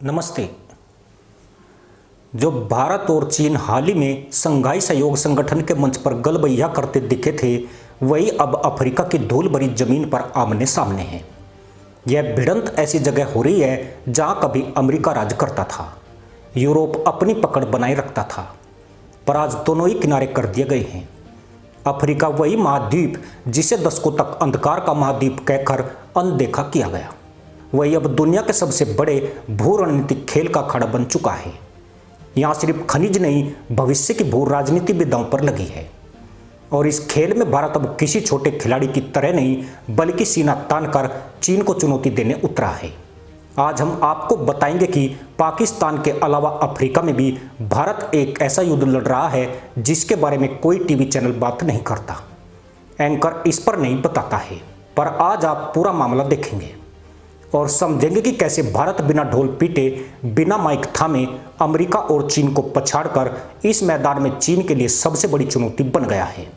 नमस्ते। जो भारत और चीन हाल ही में संघाई सहयोग संगठन के मंच पर गलबैया करते दिखे थे, वही अब अफ्रीका की धूल भरी जमीन पर आमने सामने हैं। यह भिड़ंत ऐसी जगह हो रही है जहां कभी अमेरिका राज करता था, यूरोप अपनी पकड़ बनाए रखता था, पर आज दोनों ही किनारे कर दिए गए हैं। अफ्रीका वही महाद्वीप जिसे दशकों तक अंधकार का महाद्वीप कहकर अनदेखा किया गया, वही अब दुनिया के सबसे बड़े भू रणनीतिक खेल का अखाड़ा बन चुका है। यहाँ सिर्फ खनिज नहीं, भविष्य की भू राजनीति भी दांव पर लगी है। और इस खेल में भारत अब किसी छोटे खिलाड़ी की तरह नहीं, बल्कि सीना तानकर चीन को चुनौती देने उतरा है। आज हम आपको बताएंगे कि पाकिस्तान के अलावा अफ्रीका में भी भारत एक ऐसा युद्ध लड़ रहा है जिसके बारे में कोई टीवी चैनल बात नहीं करता, एंकर इस पर नहीं बताता है। पर आज आप पूरा मामला देखेंगे और समझेंगे कि कैसे भारत बिना ढोल पीटे, बिना माइक थामे अमेरिका और चीन को पछाड़कर इस मैदान में चीन के लिए सबसे बड़ी चुनौती बन गया है।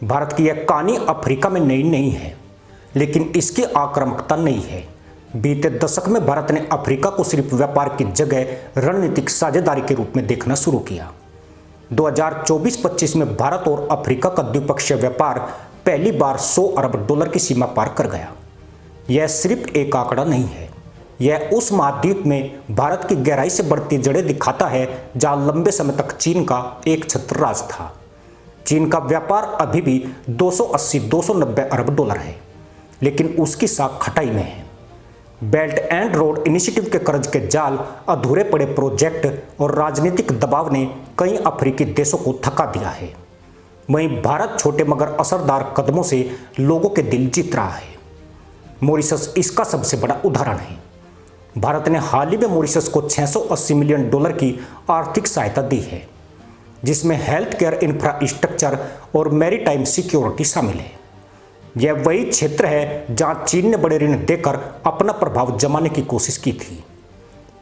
भारत की यह कहानी अफ्रीका में नई नहीं है, लेकिन इसकी आक्रामकता नई है। बीते दशक में भारत ने अफ्रीका को सिर्फ व्यापार की जगह रणनीतिक साझेदारी के रूप में देखना शुरू किया। 2024-25 में भारत और अफ्रीका का द्विपक्षीय व्यापार पहली बार $100 अरब की सीमा पार कर गया। यह सिर्फ एक आंकड़ा नहीं है, यह उस महाद्वीप में भारत की गहराई से बढ़ती जड़ें दिखाता है जहां लंबे समय तक चीन का एक छत्र राज था। चीन का व्यापार अभी भी $280-290 अरब है, लेकिन उसकी साख खटाई में है। बेल्ट एंड रोड इनिशिएटिव के कर्ज के जाल, अधूरे पड़े प्रोजेक्ट और राजनीतिक दबाव ने कई अफ्रीकी देशों को थका दिया है। वहीं भारत छोटे मगर असरदार कदमों से लोगों के दिल जीत रहा है। मॉरिशस इसका सबसे बड़ा उदाहरण है। भारत ने हाल ही में मॉरिशस को $680 मिलियन की आर्थिक सहायता दी है, जिसमें हेल्थ केयर इंफ्रास्ट्रक्चर और मैरीटाइम सिक्योरिटी शामिल है। यह वही क्षेत्र है जहां चीन ने बड़े ऋण देकर अपना प्रभाव जमाने की कोशिश की थी,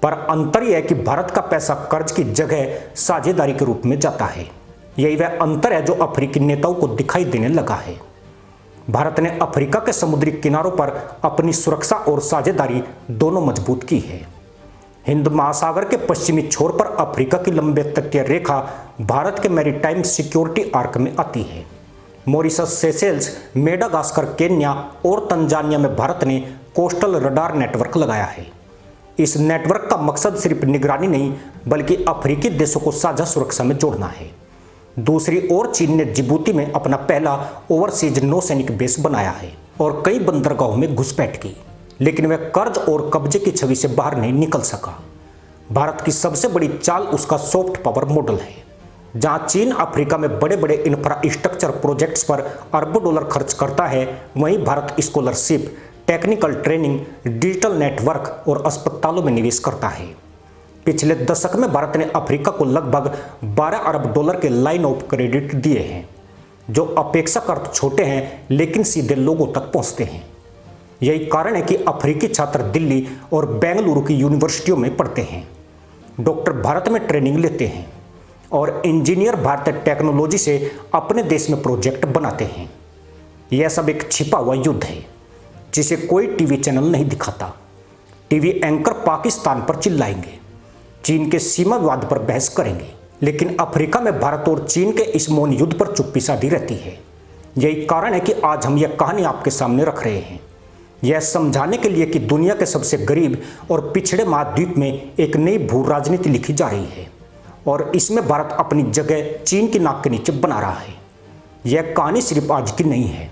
पर अंतर यह है कि भारत का पैसा कर्ज की जगह साझेदारी के रूप में जाता है। यही वह अंतर है जो अफ्रीकी नेताओं को दिखाई देने लगा है। भारत ने अफ्रीका के समुद्री किनारों पर अपनी सुरक्षा और साझेदारी दोनों मजबूत की है। हिंद महासागर के पश्चिमी छोर पर अफ्रीका की लंबे तटीय रेखा भारत के मैरीटाइम सिक्योरिटी आर्क में आती है। मॉरिशस, सेशेल्स, मेडागास्कर, केन्या और तंजानिया में भारत ने कोस्टल रडार नेटवर्क लगाया है। इस नेटवर्क का मकसद सिर्फ निगरानी नहीं, बल्कि अफ्रीकी देशों को साझा सुरक्षा में जोड़ना है। दूसरी ओर चीन ने जिबूती में अपना पहला ओवरसीज नौसैनिक बेस बनाया है और कई बंदरगाहों में घुसपैठ की, लेकिन वह कर्ज और कब्जे की छवि से बाहर नहीं निकल सका। भारत की सबसे बड़ी चाल उसका सॉफ्ट पावर मॉडल है, जहां चीन अफ्रीका में बड़े बड़े इंफ्रास्ट्रक्चर प्रोजेक्ट्स पर अरबों डॉलर खर्च करता है, वहीं Bharat scholarship, technical training, digital network और अस्पतालों में निवेश करता है। पिछले दशक में भारत ने अफ्रीका को लगभग $12 अरब के लाइन ऑफ क्रेडिट दिए हैं, जो अपेक्षाकृत छोटे हैं लेकिन सीधे लोगों तक पहुंचते हैं। यही कारण है कि अफ्रीकी छात्र दिल्ली और बेंगलुरु की यूनिवर्सिटियों में पढ़ते हैं, डॉक्टर भारत में ट्रेनिंग लेते हैं और इंजीनियर भारतीय टेक्नोलॉजी से अपने देश में प्रोजेक्ट बनाते हैं। यह सब एक छिपा हुआ युद्ध है जिसे कोई टीवी चैनल नहीं दिखाता। टीवी एंकर पाकिस्तान पर चिल्लाएंगे, चीन के सीमा विवाद पर बहस करेंगे, लेकिन अफ्रीका में भारत और चीन के इस मौन युद्ध पर चुप्पी साधी रहती है। यही कारण है कि आज हम यह कहानी आपके सामने रख रहे हैं, यह समझाने के लिए कि दुनिया के सबसे गरीब और पिछड़े महाद्वीप में एक नई भू राजनीति लिखी जा रही है और इसमें भारत अपनी जगह चीन की नाक के नीचे बना रहा है। यह कहानी सिर्फ आज की नहीं है।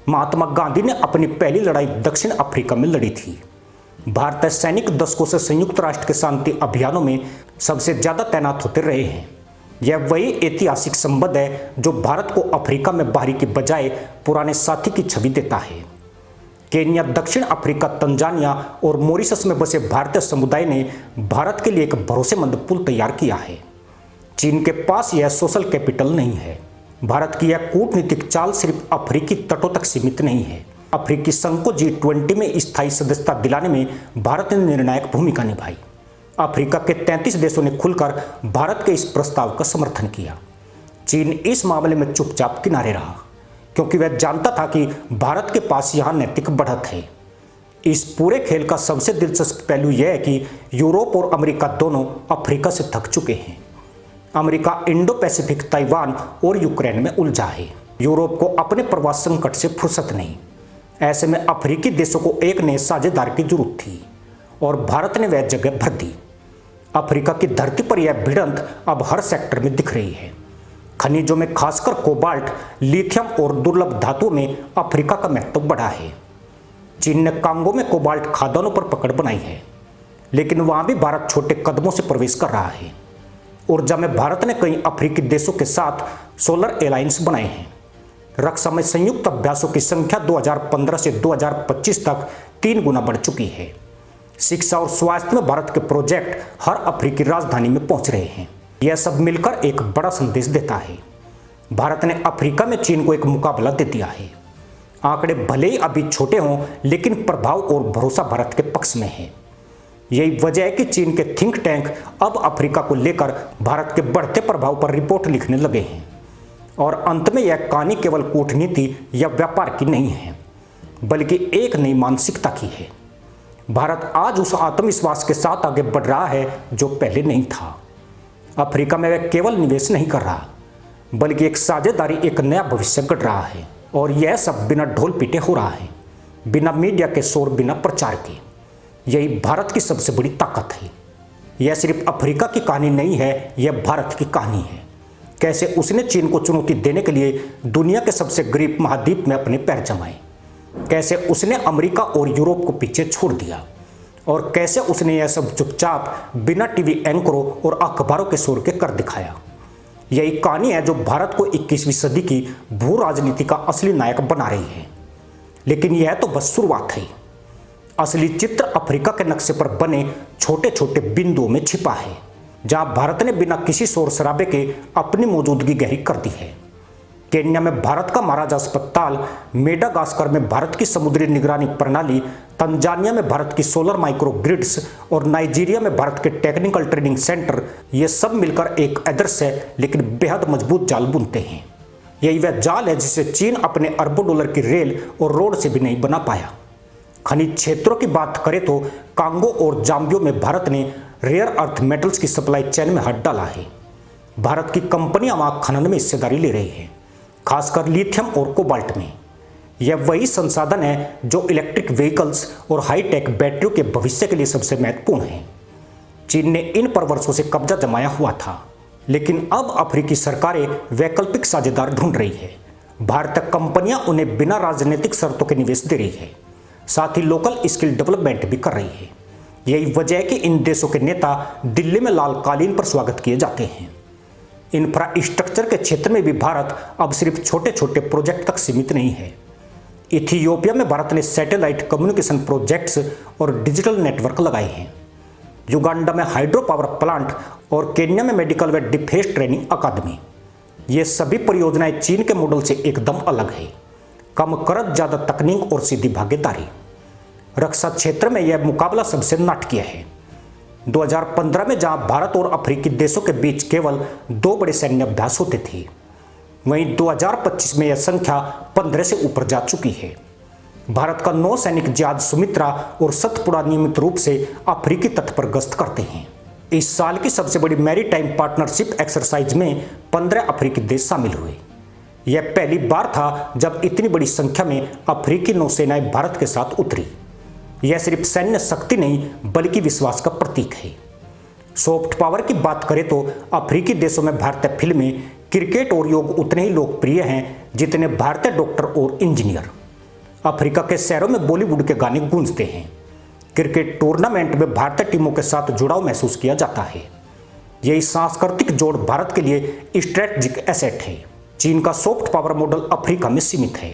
महात्मा गांधी ने अपनी पहली लड़ाई दक्षिण अफ्रीका में लड़ी थी। भारतीय सैनिक दशकों से संयुक्त राष्ट्र के शांति अभियानों में सबसे ज्यादा तैनात होते रहे हैं। यह वही ऐतिहासिक संबंध है जो भारत को अफ्रीका में बाहरी की बजाय पुराने साथी की छवि देता है। केन्या, दक्षिण अफ्रीका, तंजानिया और मॉरिशस में बसे भारतीय समुदाय ने भारत के लिए एक भरोसेमंद पुल तैयार किया है। चीन के पास यह सोशल कैपिटल नहीं है। भारत की यह कूटनीतिक चाल सिर्फ अफ्रीकी तटों तक सीमित नहीं है। अफ्रीकी संघ को G20 में स्थायी सदस्यता दिलाने में भारत ने निर्णायक भूमिका निभाई। अफ्रीका के 33 देशों ने खुलकर भारत के इस प्रस्ताव का समर्थन किया। चीन इस मामले में चुपचाप किनारे रहा, क्योंकि वह जानता था कि भारत के पास यहाँ नैतिक बढ़त है। इस पूरे खेल का सबसे दिलचस्प पहलू यह है कि यूरोप और अमेरिका दोनों अफ्रीका से थक चुके हैं। अमेरिका इंडो पैसिफिक, ताइवान और यूक्रेन में उलझा है। यूरोप को अपने प्रवास संकट से फुर्सत नहीं। ऐसे में अफ्रीकी देशों को एक नए साझेदार की जरूरत थी और भारत ने वह जगह भर दी। अफ्रीका की धरती पर यह भिड़ंत अब हर सेक्टर में दिख रही है। खनिजों में खासकर कोबाल्ट, लिथियम और दुर्लभ धातुओं में अफ्रीका का महत्व बढ़ा है। चीन ने कांगो में कोबाल्ट खदानों पर पकड़ बनाई है, लेकिन वहां भी भारत छोटे कदमों से प्रवेश कर रहा है। ऊर्जा में भारत ने कई अफ्रीकी देशों के साथ सोलर एलायंस बनाए हैं। रक्षा में संयुक्त अभ्यासों की संख्या 2015 से 2025 तक 3 गुना बढ़ चुकी है। शिक्षा और स्वास्थ्य में भारत के प्रोजेक्ट हर अफ्रीकी राजधानी में पहुंच रहे हैं। यह सब मिलकर एक बड़ा संदेश देता है। भारत ने अफ्रीका में चीन को एक मुकाबला दे दिया है। आंकड़े भले ही अभी छोटे हों, लेकिन प्रभाव और भरोसा भारत के पक्ष में है। यही वजह है कि चीन के थिंक टैंक अब अफ्रीका को लेकर भारत के बढ़ते प्रभाव पर रिपोर्ट लिखने लगे हैं। और अंत में यह कहानी केवल कूटनीति या व्यापार की नहीं है, बल्कि एक नई मानसिकता की है। भारत आज उस आत्मविश्वास के साथ आगे बढ़ रहा है जो पहले नहीं था। अफ्रीका में वह केवल निवेश नहीं कर रहा, बल्कि एक साझेदारी, एक नया भविष्य गढ़ रहा है। और यह सब बिना ढोल पीटे हो रहा है, बिना मीडिया के शोर, बिना प्रचार के। यही भारत की सबसे बड़ी ताकत है। यह सिर्फ अफ्रीका की कहानी नहीं है, यह भारत की कहानी है। कैसे उसने चीन को चुनौती देने के लिए दुनिया के सबसे गरीब महाद्वीप में अपने पैर जमाए, कैसे उसने अमेरिका और यूरोप को पीछे छोड़ दिया, और कैसे उसने यह सब चुपचाप बिना टीवी एंकरों और अखबारों के शोर के कर दिखाया। यही कहानी है जो भारत को 21वीं सदी की भू राजनीति का असली नायक बना रही है। लेकिन यह तो बस शुरुआत है। असली चित्र अफ्रीका के नक्शे पर बने छोटे छोटे बिंदुओं में छिपा है, जहां भारत ने बिना किसी शोर शराबे के अपनी मौजूदगी गहरी कर दी है। केन्या में भारत का महाराजा अस्पताल, मेडागास्कर में भारत की समुद्री निगरानी प्रणाली, तंजानिया में भारत की सोलर माइक्रो ग्रिड्स और नाइजीरिया में भारत के टेक्निकल ट्रेनिंग सेंटर, ये सब मिलकर एक आदर्श है लेकिन बेहद मजबूत जाल बुनते हैं। यही वह जाल है जिसे चीन अपने अरबों डॉलर की रेल और रोड से भी नहीं बना पाया। खनिज क्षेत्रों की बात करें तो कांगो और जाम्बियो में भारत ने रेयर अर्थ मेटल्स की सप्लाई चेन में हाथ डाला है। भारत की कंपनियां वहां खनन में हिस्सेदारी ले रही है, खासकर लिथियम और कोबाल्ट में। यह वही संसाधन है जो इलेक्ट्रिक व्हीकल्स और हाईटेक बैटरियों के भविष्य के लिए सबसे महत्वपूर्ण है। चीन ने इन पर वर्षों से कब्जा जमाया हुआ था, लेकिन अब अफ्रीकी सरकारें वैकल्पिक साझेदार ढूंढ रही है। भारतीय कंपनियां उन्हें बिना राजनीतिक शर्तों के निवेश दे रही है, साथ ही लोकल स्किल डेवलपमेंट भी कर रही है। यही वजह है कि इन देशों के नेता दिल्ली में लाल कालीन पर स्वागत किए जाते हैं। इंफ्रास्ट्रक्चर के क्षेत्र में भी भारत अब सिर्फ छोटे छोटे प्रोजेक्ट तक सीमित नहीं है। इथियोपिया में भारत ने सैटेलाइट कम्युनिकेशन प्रोजेक्ट्स और डिजिटल नेटवर्क लगाए हैं। युगांडा में हाइड्रो पावर प्लांट और केन्या में मेडिकल व डिफेंस ट्रेनिंग अकादमी। ये सभी परियोजनाएं चीन के मॉडल से एकदम अलग है। कम खर्च, ज्यादा तकनीक और सीधी भागीदारी। रक्षा क्षेत्र में यह मुकाबला सबसे नाटकीय है। 2015 में जहां भारत और अफ्रीकी देशों के बीच केवल 2 बड़े सैन्य अभ्यास होते थे, वहीं 2025 में यह संख्या 15 से ऊपर जा चुकी है। भारत का नौ सैनिक जहाज सुमित्रा और सतपुड़ा नियमित रूप से अफ्रीकी तट पर गश्त करते हैं। इस साल की सबसे बड़ी मैरीटाइम पार्टनरशिप एक्सरसाइज में 15 अफ्रीकी देश शामिल हुए। यह पहली बार था जब इतनी बड़ी संख्या में अफ्रीकी नौसेनाएं भारत के साथ उतरी। यह सिर्फ सैन्य शक्ति नहीं बल्कि विश्वास का प्रतीक है। सॉफ्ट पावर की बात करें तो अफ्रीकी देशों में भारतीय फिल्में, क्रिकेट और योग उतने ही लोकप्रिय हैं जितने भारतीय डॉक्टर और इंजीनियर। अफ्रीका के शहरों में बॉलीवुड के गाने गूंजते हैं। क्रिकेट टूर्नामेंट में भारतीय टीमों के साथ जुड़ाव महसूस किया जाता है। यही सांस्कृतिक जोड़ भारत के लिए स्ट्रेटजिक एसेट है। चीन का सॉफ्ट पावर मॉडल अफ्रीका में सीमित है,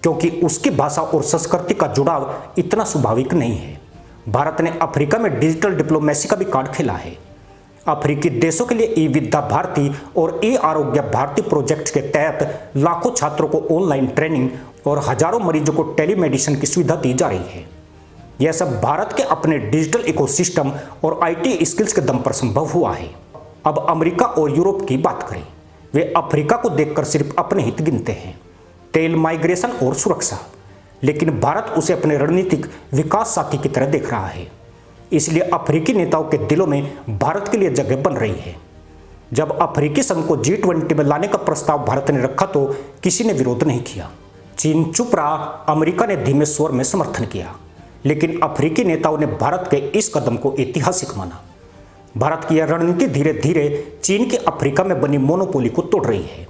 क्योंकि उसकी भाषा और संस्कृति का जुड़ाव इतना स्वाभाविक नहीं है। भारत ने अफ्रीका में डिजिटल डिप्लोमेसी का भी कार्ड खेला है। अफ्रीकी देशों के लिए ई विद्या भारती और ई आरोग्य भारती प्रोजेक्ट के तहत लाखों छात्रों को ऑनलाइन ट्रेनिंग और हजारों मरीजों को टेलीमेडिसिन की सुविधा दी जा रही है। यह सब भारत के अपने डिजिटल इकोसिस्टम और आईटी स्किल्स के दम पर संभव हुआ है। अब अमेरिका और यूरोप की बात करें, वे अफ्रीका को देखकर सिर्फ अपने हित गिनते हैं। तेल माइग्रेशन और सुरक्षा, लेकिन भारत उसे अपने रणनीतिक विकास साथी की तरह देख रहा है। इसलिए अफ्रीकी नेताओं के दिलों में भारत के लिए जगह बन रही है। जब अफ्रीकी संघ को G20 में लाने का प्रस्ताव भारत ने रखा तो किसी ने विरोध नहीं किया। चीन चुप रहा, अमेरिका ने धीमे स्वर में समर्थन किया, लेकिन अफ्रीकी नेताओं ने भारत के इस कदम को ऐतिहासिक माना। भारत की यह रणनीति धीरे धीरे चीन की अफ्रीका में बनी मोनोपोली को तोड़ रही है।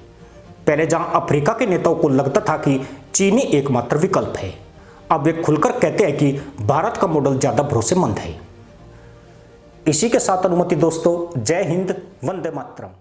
पहले जहां अफ्रीका के नेताओं को लगता था कि चीन ही एकमात्र विकल्प है, अब वे खुलकर कहते हैं कि भारत का मॉडल ज्यादा भरोसेमंद है। इसी के साथ अनुमति दोस्तों, जय हिंद, वंदे मातरम।